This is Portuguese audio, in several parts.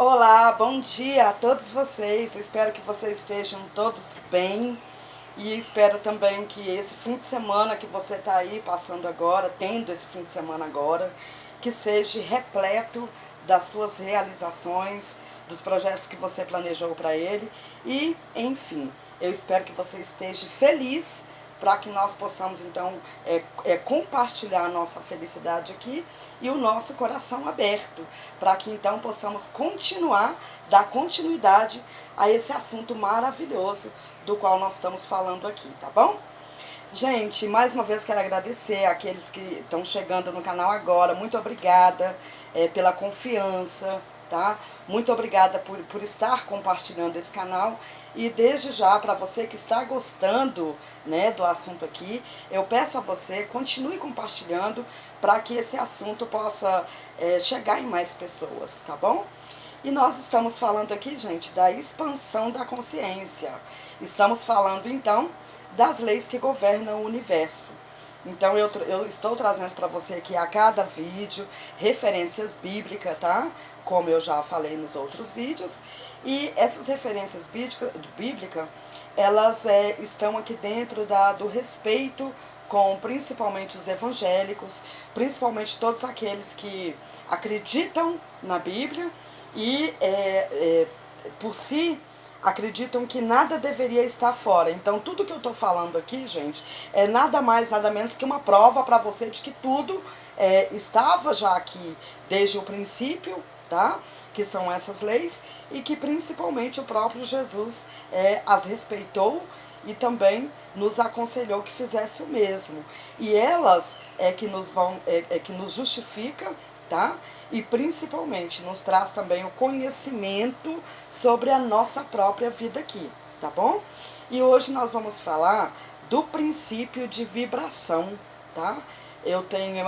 Olá, bom dia a todos vocês. Espero que vocês estejam todos bem e espero também que esse fim de semana que você está aí passando agora, tendo esse fim de semana agora, que seja repleto das suas realizações, dos projetos que você planejou para ele e, enfim, eu espero que você esteja feliz para que nós possamos então compartilhar a nossa felicidade aqui e o nosso coração aberto, para que então possamos dar continuidade a esse assunto maravilhoso do qual nós estamos falando aqui, tá bom? Gente, mais uma vez quero agradecer àqueles que estão chegando no canal agora. Muito obrigada pela confiança, tá? Muito obrigada por estar compartilhando esse canal. E desde já, para você que está gostando, né, do assunto aqui, eu peço a você, continue compartilhando para que esse assunto possa chegar em mais pessoas, tá bom? E nós estamos falando aqui, gente, da expansão da consciência. Estamos falando, então, das leis que governam o universo. Então, eu estou trazendo para você aqui a cada vídeo referências bíblicas, tá? Como eu já falei nos outros vídeos. E essas referências bíblicas, elas estão aqui dentro do respeito com principalmente os evangélicos, principalmente todos aqueles que acreditam na Bíblia e, por si, acreditam que nada deveria estar fora. Então, tudo que eu estou falando aqui, gente, é nada mais, nada menos que uma prova para você de que tudo estava já aqui desde o princípio, tá? Que são essas leis, e que principalmente o próprio Jesus as respeitou e também nos aconselhou que fizesse o mesmo. E elas que nos justifica, tá? E principalmente nos traz também o conhecimento sobre a nossa própria vida aqui, tá bom? E hoje nós vamos falar do princípio de vibração, tá? Eu tenho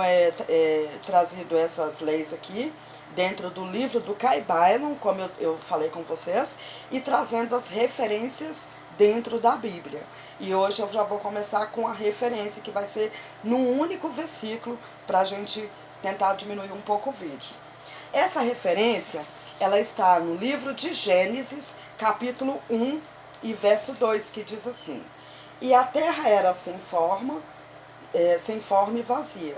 trazido essas leis aqui dentro do livro do Kai Byron, como eu falei com vocês, e trazendo as referências dentro da Bíblia. E hoje eu já vou começar com a referência que vai ser num único versículo para a gente tentar diminuir um pouco o vídeo. Essa referência, ela está no livro de Gênesis, capítulo 1 e verso 2, que diz assim: E a terra era sem forma e vazia,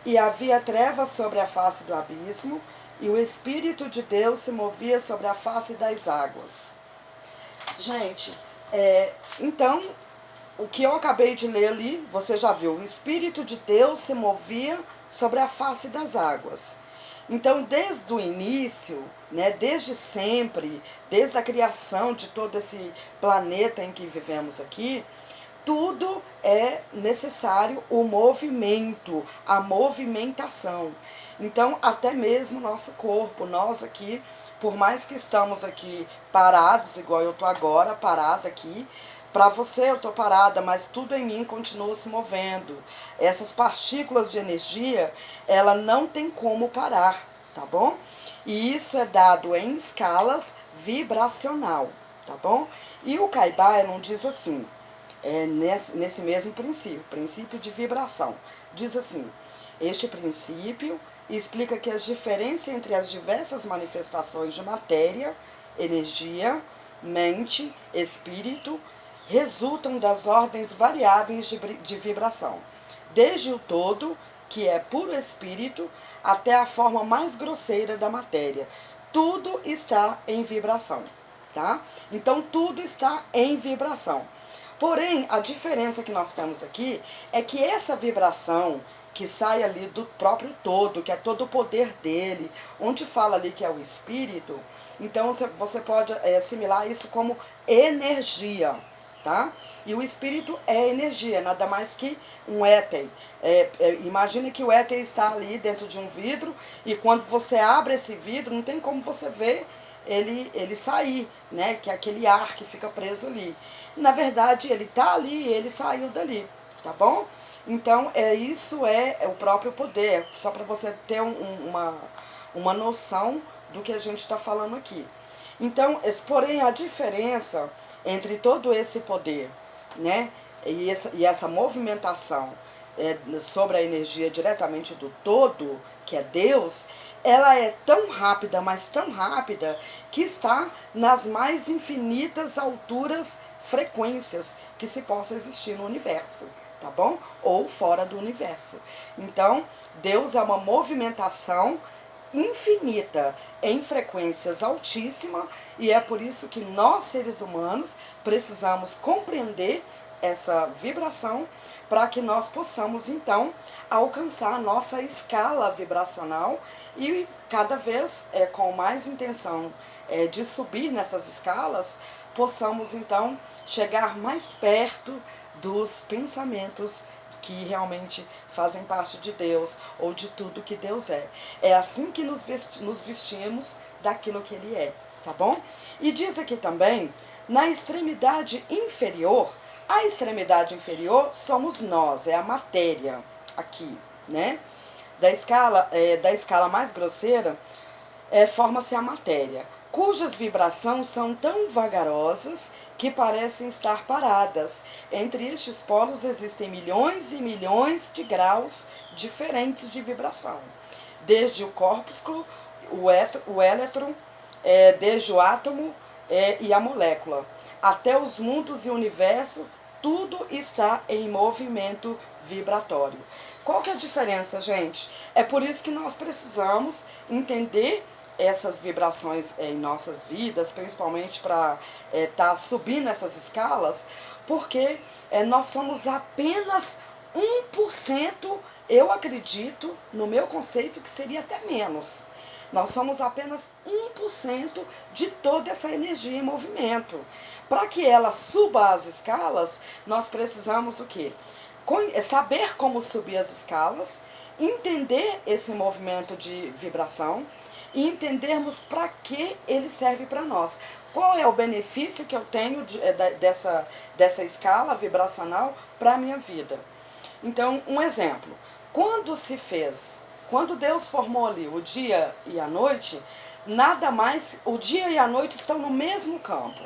e havia trevas sobre a face do abismo, e o Espírito de Deus se movia sobre a face das águas. Gente, então, o que eu acabei de ler ali, você já viu, o Espírito de Deus se movia sobre a face das águas. Então, desde o início, né, desde sempre, desde a criação de todo esse planeta em que vivemos aqui, tudo é necessário o movimento, a movimentação. Então, até mesmo o nosso corpo, nós aqui, por mais que estamos aqui parados, igual eu estou agora, parada aqui, para você eu estou parada, mas tudo em mim continua se movendo. Essas partículas de energia, ela não tem como parar, tá bom? E isso é dado em escalas vibracional, tá bom? E o Kai Byron diz assim, nesse mesmo princípio de vibração, diz assim: este princípio explica que as diferenças entre as diversas manifestações de matéria, energia, mente, espírito, resultam das ordens variáveis de vibração, desde o todo, que é puro espírito, até a forma mais grosseira da matéria. Tudo está em vibração, tá? Então, tudo está em vibração. Porém, a diferença que nós temos aqui é que essa vibração que sai ali do próprio todo, que é todo o poder dele, onde fala ali que é o espírito, então você pode assimilar isso como energia, tá? E o espírito é energia, nada mais que um éter. Imagine que o éter está ali dentro de um vidro e quando você abre esse vidro, não tem como você ver ele sair, né? Que é aquele ar que fica preso ali. Na verdade, ele está ali e ele saiu dali, tá bom? Então, isso é o próprio poder, só para você ter uma noção do que a gente está falando aqui. Então, porém, a diferença entre todo esse poder, né, e essa movimentação sobre a energia diretamente do todo, que é Deus, ela é tão rápida, mas tão rápida, que está nas mais infinitas alturas, frequências que se possa existir no universo, tá bom? Ou fora do universo. Então, Deus é uma movimentação infinita em frequências altíssimas, e é por isso que nós, seres humanos, precisamos compreender essa vibração para que nós possamos, então, alcançar a nossa escala vibracional e cada vez com mais intenção de subir nessas escalas, possamos, então, chegar mais perto dos pensamentos que realmente fazem parte de Deus ou de tudo que Deus é. É assim que nos vestimos daquilo que Ele é, tá bom? E diz aqui também, na extremidade inferior, a extremidade inferior somos nós, é a matéria aqui, né? Da escala mais grosseira, forma-se a matéria, cujas vibrações são tão vagarosas que parecem estar paradas. Entre estes polos existem milhões e milhões de graus diferentes de vibração, desde o corpúsculo, o elétron, desde o átomo e a molécula, até os mundos e o universo, tudo está em movimento vibratório. Qual que é a diferença, gente? É por isso que nós precisamos entender essas vibrações em nossas vidas, principalmente para estar subindo essas escalas, porque nós somos apenas 1%, eu acredito, no meu conceito, que seria até menos. Nós somos apenas 1% de toda essa energia em movimento. Para que ela suba as escalas, nós precisamos o quê? Saber como subir as escalas, entender esse movimento de vibração e entendermos para que ele serve para nós. Qual é o benefício que eu tenho dessa escala vibracional para a minha vida? Então, um exemplo. Quando Deus formou ali o dia e a noite, nada mais, o dia e a noite estão no mesmo campo.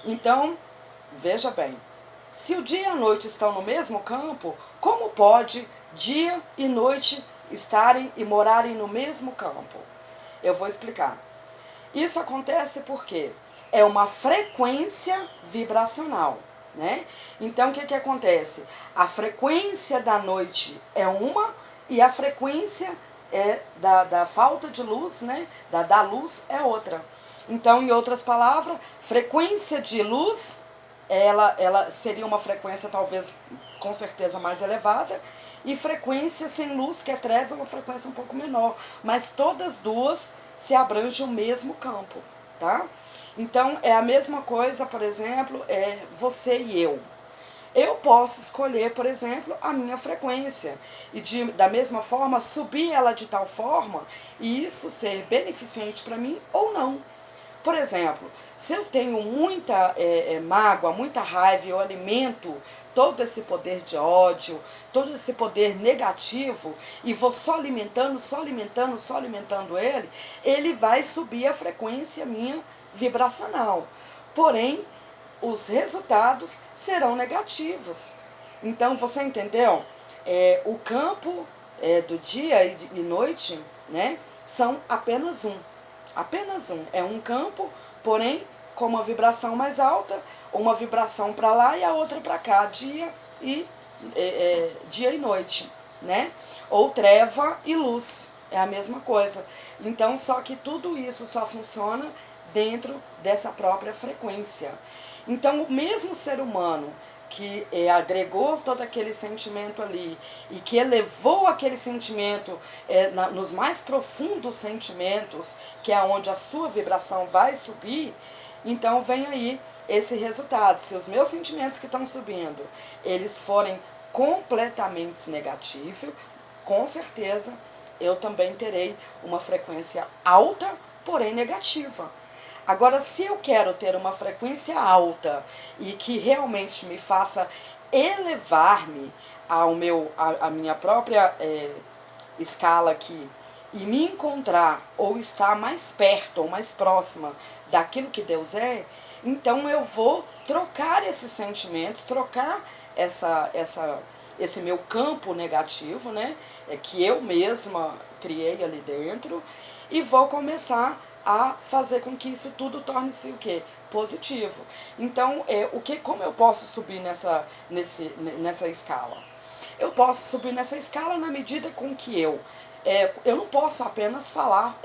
Então, veja bem, se o dia e a noite estão no mesmo campo, como pode dia e noite estarem e morarem no mesmo campo? Eu vou explicar. Isso acontece porque é uma frequência vibracional, né? Então, o que acontece? A frequência da noite é uma e a frequência da falta de luz, né? Da luz é outra. Então, em outras palavras, frequência de luz, ela seria uma frequência talvez, com certeza, mais elevada, e frequência sem luz, que é treva, é uma frequência um pouco menor. Mas todas duas se abrangem o mesmo campo, tá? Então, é a mesma coisa, por exemplo, você e eu. Eu posso escolher, por exemplo, a minha frequência e da mesma forma subir ela de tal forma e isso ser beneficente para mim ou não. Por exemplo, se eu tenho muita mágoa, muita raiva e eu alimento todo esse poder de ódio, todo esse poder negativo e vou só alimentando ele vai subir a frequência minha vibracional. Porém, os resultados serão negativos. Então, você entendeu? O campo do dia e noite, né, são apenas um. Apenas um. É um campo, porém, com uma vibração mais alta, uma vibração para lá e a outra para cá, dia e noite, né? Ou treva e luz, é a mesma coisa. Então, só que tudo isso só funciona dentro dessa própria frequência. Então, o mesmo ser humano que agregou todo aquele sentimento ali e que elevou aquele sentimento nos mais profundos sentimentos, que é onde a sua vibração vai subir, então vem aí esse resultado. Se os meus sentimentos que estão subindo, eles forem completamente negativos, com certeza eu também terei uma frequência alta, porém negativa. Agora, se eu quero ter uma frequência alta e que realmente me faça elevar-me a minha própria escala aqui e me encontrar ou estar mais perto ou mais próxima daquilo que Deus é, então eu vou trocar esses sentimentos, trocar esse meu campo negativo, né, que eu mesma criei ali dentro, e vou começar a fazer com que isso tudo torne-se o quê? Positivo. Então, como eu posso subir nessa escala? Eu posso subir nessa escala na medida com que eu não posso apenas falar,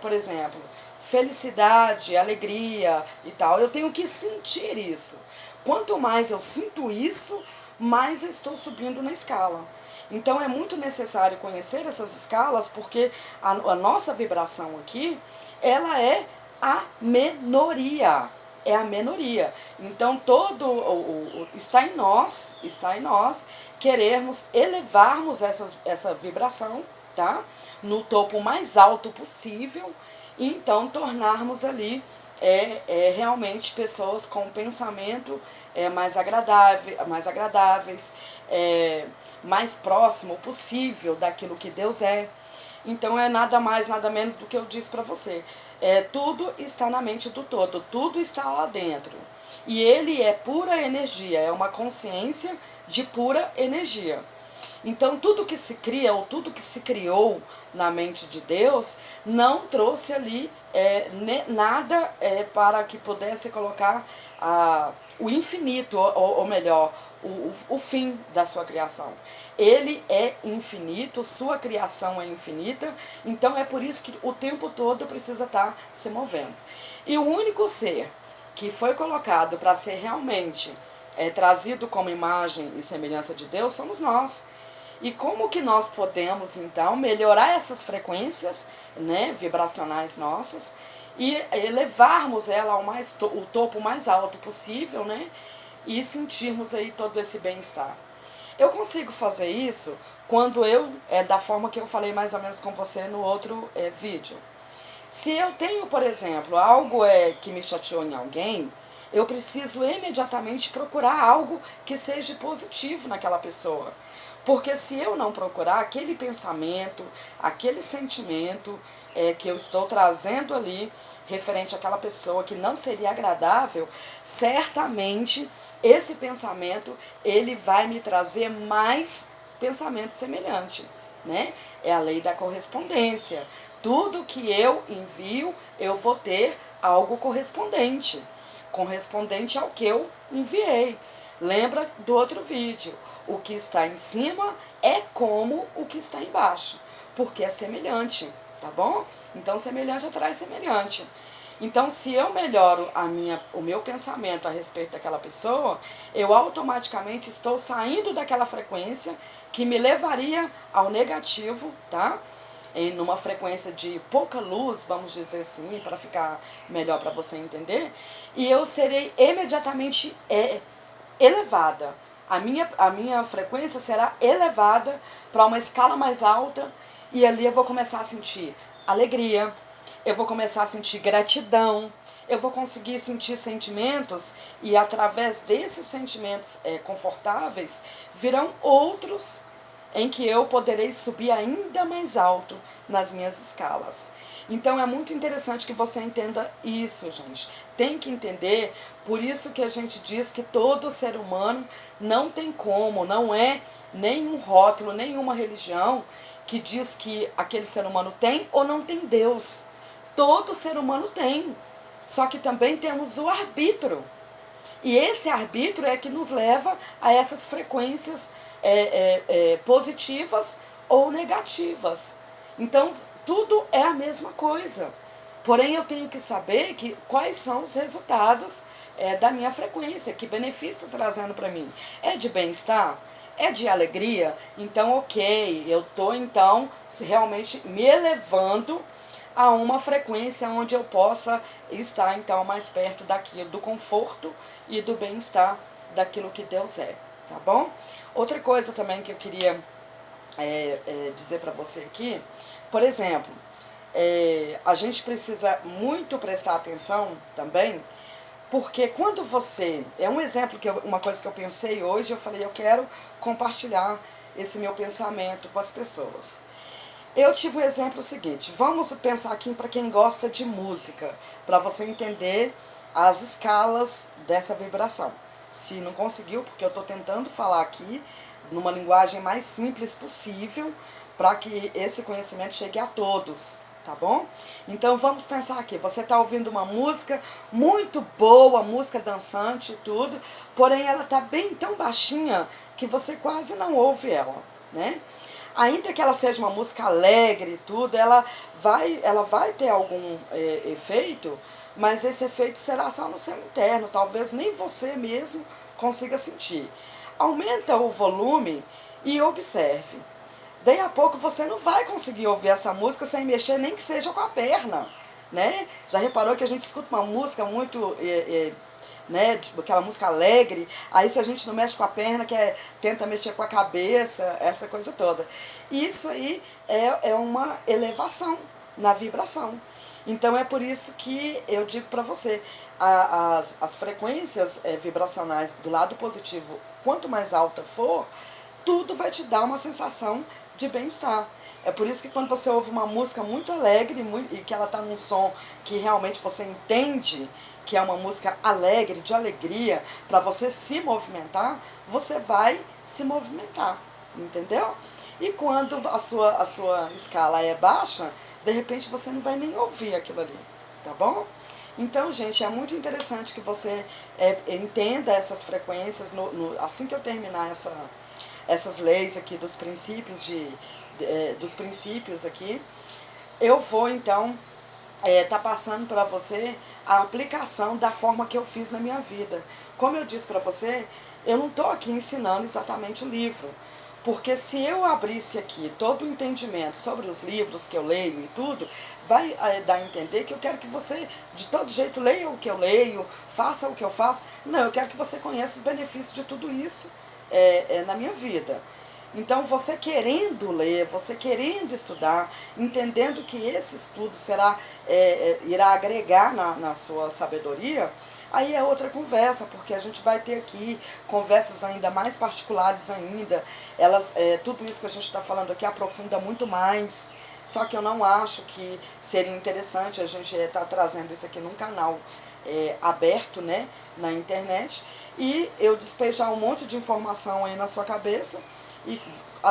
por exemplo, felicidade, alegria e tal. Eu tenho que sentir isso. Quanto mais eu sinto isso, mais eu estou subindo na escala. Então é muito necessário conhecer essas escalas, porque a nossa vibração aqui, ela é a menoria. É a menoria. Então está em nós querermos elevarmos essa vibração, tá? No topo mais alto possível, e então tornarmos ali realmente pessoas com pensamento mais agradáveis, mais próximo possível daquilo que Deus é. Então é nada mais, nada menos do que eu disse para você. Tudo está na mente do todo, tudo está lá dentro. E ele é pura energia, é uma consciência de pura energia. Então, tudo que se cria, ou tudo que se criou na mente de Deus, não trouxe ali nada para que pudesse colocar o infinito, ou melhor, o fim da sua criação. Ele é infinito, sua criação é infinita, então é por isso que o tempo todo precisa estar se movendo. E o único ser que foi colocado para ser realmente trazido como imagem e semelhança de Deus somos nós. E como que nós podemos, então, melhorar essas frequências, né, vibracionais nossas e elevarmos ela o topo mais alto possível, né, e sentirmos aí todo esse bem-estar. Eu consigo fazer isso quando da forma que eu falei mais ou menos com você no outro vídeo. Se eu tenho, por exemplo, algo que me chateou em alguém, eu preciso imediatamente procurar algo que seja positivo naquela pessoa. Porque se eu não procurar aquele pensamento, aquele sentimento que eu estou trazendo ali, referente àquela pessoa que não seria agradável, certamente esse pensamento ele vai me trazer mais pensamento semelhante, né? É a lei da correspondência. Tudo que eu envio, eu vou ter algo correspondente ao que eu enviei. Lembra do outro vídeo, o que está em cima é como o que está embaixo, porque é semelhante, tá bom? Então semelhante atrai semelhante. Então se eu melhoro o meu pensamento a respeito daquela pessoa, eu automaticamente estou saindo daquela frequência que me levaria ao negativo, tá? Numa frequência de pouca luz, vamos dizer assim, para ficar melhor para você entender, e eu serei imediatamente elevada. A minha frequência será elevada para uma escala mais alta, e ali eu vou começar a sentir alegria, eu vou começar a sentir gratidão, eu vou conseguir sentir sentimentos, e através desses sentimentos confortáveis virão outros em que eu poderei subir ainda mais alto nas minhas escalas. Então é muito interessante que você entenda isso, gente. Tem que entender, por isso que a gente diz que todo ser humano não tem como, não é nenhum rótulo, nenhuma religião que diz que aquele ser humano tem ou não tem Deus. Todo ser humano tem, só que também temos o arbítrio. E esse arbítrio é que nos leva a essas frequências positivas ou negativas. Então, tudo é a mesma coisa. Porém, eu tenho que saber quais são os resultados da minha frequência, que benefício está trazendo para mim. É de bem-estar? É de alegria? Então, ok, eu estou, então, realmente me elevando a uma frequência onde eu possa estar, então, mais perto daquilo, do conforto e do bem-estar daquilo que Deus é, tá bom? Outra coisa também que eu queria dizer para você aqui, por exemplo, a gente precisa muito prestar atenção também, porque quando você, um exemplo, uma coisa que eu pensei hoje, eu falei, eu quero compartilhar esse meu pensamento com as pessoas. Eu tive um exemplo seguinte, vamos pensar aqui para quem gosta de música, para você entender as escalas dessa vibração. Se não conseguiu, porque eu estou tentando falar aqui numa linguagem mais simples possível, para que esse conhecimento chegue a todos, tá bom? Então vamos pensar aqui, você está ouvindo uma música muito boa, música dançante e tudo, porém ela está bem tão baixinha que você quase não ouve ela, né? Ainda que ela seja uma música alegre e tudo, ela vai ter algum efeito, mas esse efeito será só no seu interno, talvez nem você mesmo consiga sentir. Aumenta o volume e observe. Daí a pouco você não vai conseguir ouvir essa música sem mexer, nem que seja com a perna, né? Já reparou que a gente escuta uma música muito, né, tipo, aquela música alegre, aí se a gente não mexe com a perna, tenta mexer com a cabeça, essa coisa toda. Isso aí é uma elevação na vibração. Então é por isso que eu digo para você, as frequências vibracionais do lado positivo, quanto mais alta for, tudo vai te dar uma sensação de bem-estar. É por isso que quando você ouve uma música muito alegre e que ela está num som que realmente você entende que é uma música alegre, de alegria, para você se movimentar, você vai se movimentar, entendeu? E quando a sua escala é baixa, de repente você não vai nem ouvir aquilo ali, tá bom? Então, gente, é muito interessante que você entenda essas frequências. Assim que eu terminar essas leis aqui dos princípios dos princípios aqui, eu vou então tá passando para você a aplicação da forma que eu fiz na minha vida. Como eu disse para você, eu não estou aqui ensinando exatamente o livro, porque se eu abrisse aqui todo o entendimento sobre os livros que eu leio e tudo, vai dar a entender que eu quero que você, de todo jeito, leia o que eu leio, faça o que eu faço. Não, eu quero que você conheça os benefícios de tudo isso na minha vida. Então, você querendo ler, você querendo estudar, entendendo que esse estudo irá agregar na sua sabedoria, aí é outra conversa, porque a gente vai ter aqui conversas ainda mais particulares ainda. Tudo isso que a gente está falando aqui aprofunda muito mais. Só que eu não acho que seria interessante a gente estar trazendo isso aqui num canal aberto, né, na internet, e eu despejar um monte de informação aí na sua cabeça e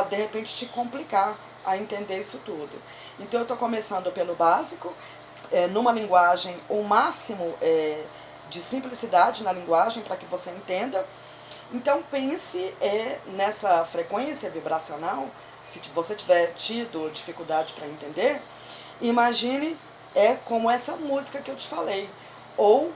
de repente te complicar a entender isso tudo. Então eu estou começando pelo básico, numa linguagem o máximo de simplicidade na linguagem para que você entenda. Então pense nessa frequência vibracional. Se você tiver tido dificuldade para entender, imagine como essa música que eu te falei. Ou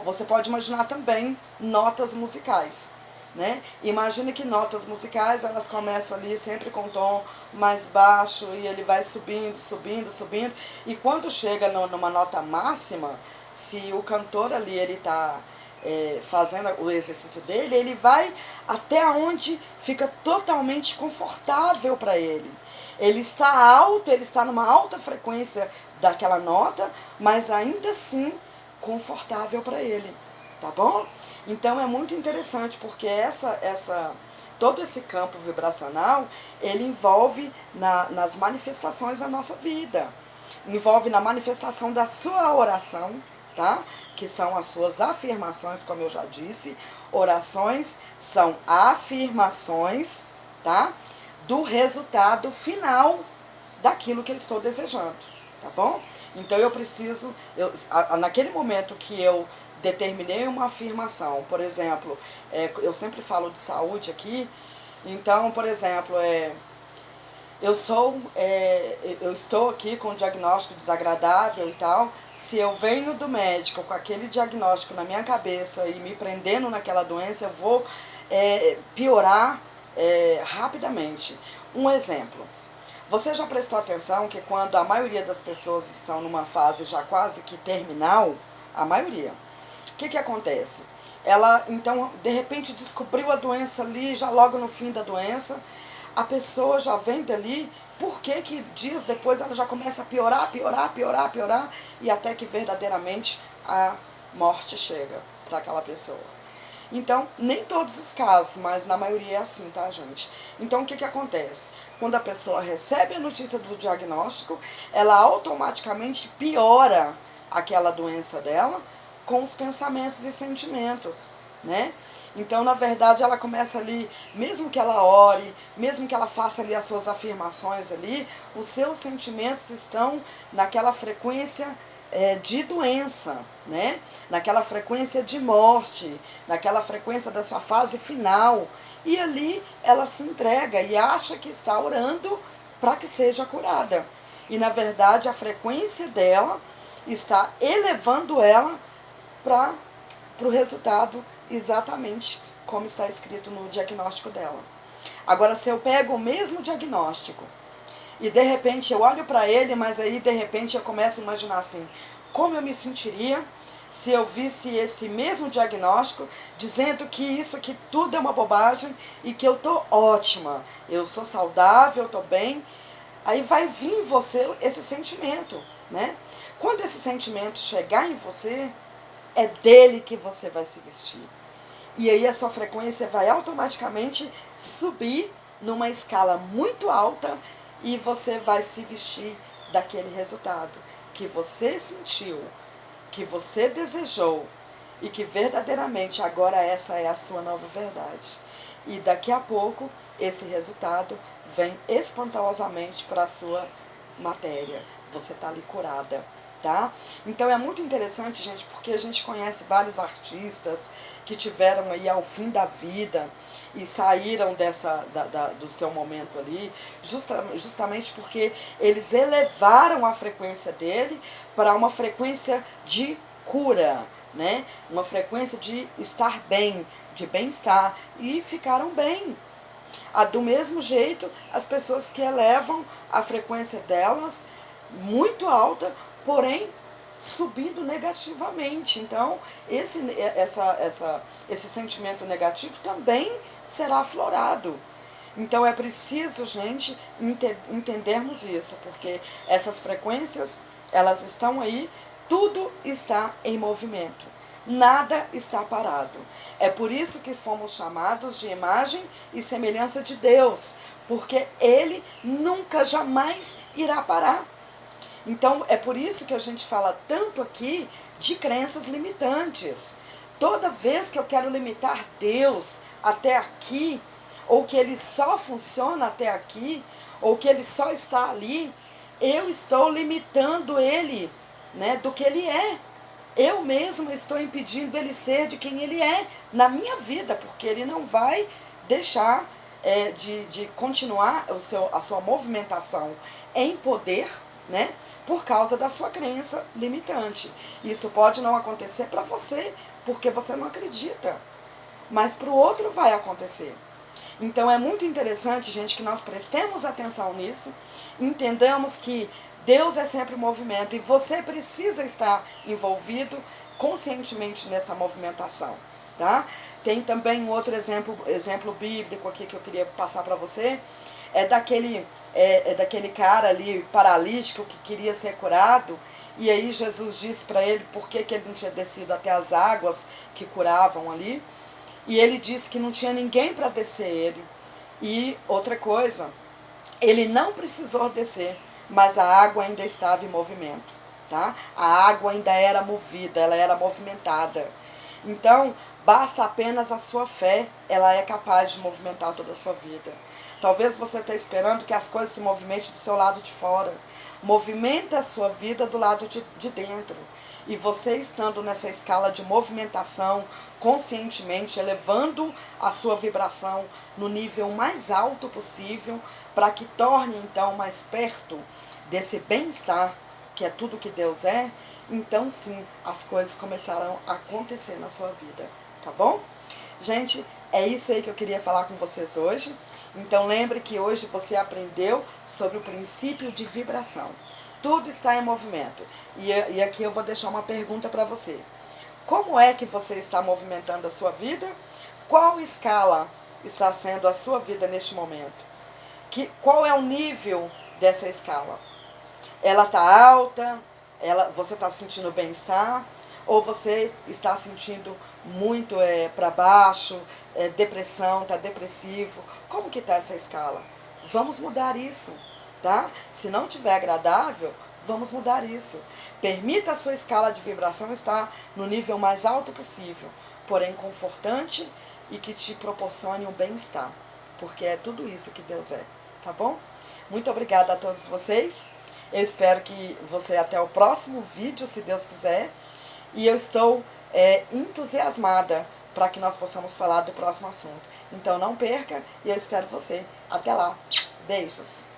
você pode imaginar também notas musicais, né? Imagine que notas musicais, elas começam ali sempre com um tom mais baixo e ele vai subindo, subindo, subindo, e quando chega numa nota máxima, se o cantor ali ele está fazendo o exercício dele, ele vai até onde fica totalmente confortável para ele. Ele está alto, ele está numa alta frequência daquela nota, mas ainda assim confortável para ele, tá bom? Então é muito interessante, porque todo esse campo vibracional, ele envolve nas manifestações da nossa vida, envolve na manifestação da sua oração, tá? Que são as suas afirmações, como eu já disse. Orações são afirmações, tá? Do resultado final daquilo que eu estou desejando, tá bom? Então eu preciso, naquele momento que eu determinei uma afirmação, por exemplo, eu sempre falo de saúde aqui, então, por exemplo, eu estou aqui com um diagnóstico desagradável e tal. Se eu venho do médico com aquele diagnóstico na minha cabeça e me prendendo naquela doença, eu vou piorar rapidamente. Um exemplo. Você já prestou atenção que quando a maioria das pessoas estão numa fase já quase que terminal, a maioria, o que acontece? Ela, então, de repente descobriu a doença ali, já logo no fim da doença, a pessoa já vem dali, por que dias depois ela já começa a piorar, piorar, piorar, piorar, e até que verdadeiramente a morte chega para aquela pessoa. Então, nem todos os casos, mas na maioria é assim, tá, gente? Então, o que acontece? Quando a pessoa recebe a notícia do diagnóstico, ela automaticamente piora aquela doença dela com os pensamentos e sentimentos, né? Então, na verdade, ela começa ali, mesmo que ela ore, mesmo que ela faça ali as suas afirmações ali, os seus sentimentos estão naquela frequência de doença, né? Naquela frequência de morte, naquela frequência da sua fase final. E ali ela se entrega e acha que está orando para que seja curada. E, na verdade, a frequência dela está elevando ela para o resultado exatamente como está escrito no diagnóstico dela. Agora, se eu pego o mesmo diagnóstico e de repente eu olho para ele, mas aí de repente eu começo a imaginar assim, como eu me sentiria se eu visse esse mesmo diagnóstico dizendo que isso aqui tudo é uma bobagem e que eu tô ótima, eu sou saudável, eu tô bem. Aí vai vir em você esse sentimento, né? Quando esse sentimento chegar em você, é dele que você vai se vestir. E aí a sua frequência vai automaticamente subir numa escala muito alta e você vai se vestir daquele resultado que você sentiu, que você desejou e que verdadeiramente agora essa é a sua nova verdade. E daqui a pouco esse resultado vem espontaneosamente para a sua matéria. Você está ali curada. Tá? Então é muito interessante, gente, porque a gente conhece vários artistas que tiveram aí ao fim da vida e saíram do seu momento ali, justamente porque eles elevaram a frequência dele para uma frequência de cura, né? Uma frequência de estar bem, de bem-estar, e ficaram bem. Do mesmo jeito, as pessoas que elevam a frequência delas muito alta, porém subindo negativamente. Então, esse sentimento negativo também será aflorado. Então, é preciso, gente, entendermos isso, porque essas frequências, elas estão aí, tudo está em movimento. Nada está parado. É por isso que fomos chamados de imagem e semelhança de Deus, porque Ele nunca, jamais irá parar. Então, é por isso que a gente fala tanto aqui de crenças limitantes. Toda vez que eu quero limitar Deus até aqui, ou que Ele só funciona até aqui, ou que Ele só está ali, eu estou limitando Ele, né, do que Ele é. Eu mesma estou impedindo Ele ser de quem Ele é na minha vida, porque Ele não vai deixar de continuar a sua movimentação em poder, né, por causa da sua crença limitante. Isso pode não acontecer para você, porque você não acredita, mas para o outro vai acontecer. Então é muito interessante, gente, que nós prestemos atenção nisso, entendamos que Deus é sempre movimento e você precisa estar envolvido conscientemente nessa movimentação, tá? Tem também um outro exemplo bíblico aqui que eu queria passar para você, daquele cara ali paralítico que queria ser curado, e aí Jesus disse para ele por que ele não tinha descido até as águas que curavam ali, e ele disse que não tinha ninguém para descer ele. E outra coisa, ele não precisou descer, mas a água ainda estava em movimento, tá? A água ainda era movida, ela era movimentada. Então, basta apenas a sua fé, ela é capaz de movimentar toda a sua vida. Talvez você esteja esperando que as coisas se movimentem do seu lado de fora. Movimente a sua vida do lado de dentro. E você estando nessa escala de movimentação, conscientemente, elevando a sua vibração no nível mais alto possível, para que torne então mais perto desse bem-estar, que é tudo que Deus é, então sim, as coisas começarão a acontecer na sua vida, tá bom? Gente, é isso aí que eu queria falar com vocês hoje. Então lembre que hoje você aprendeu sobre o princípio de vibração. Tudo está em movimento. E aqui eu vou deixar uma pergunta para você. Como é que você está movimentando a sua vida? Qual escala está sendo a sua vida neste momento? Qual é o nível dessa escala? Ela está alta? Você está sentindo bem-estar? Ou você está sentindo muito para baixo, depressão, está depressivo? Como que está essa escala? Vamos mudar isso, tá? Se não estiver agradável, vamos mudar isso. Permita a sua escala de vibração estar no nível mais alto possível, porém confortante e que te proporcione um bem-estar, porque é tudo isso que Deus é, tá bom? Muito obrigada a todos vocês, eu espero que você até o próximo vídeo, se Deus quiser, e eu estou entusiasmada para que nós possamos falar do próximo assunto. Então não perca e eu espero você. Até lá. Beijos.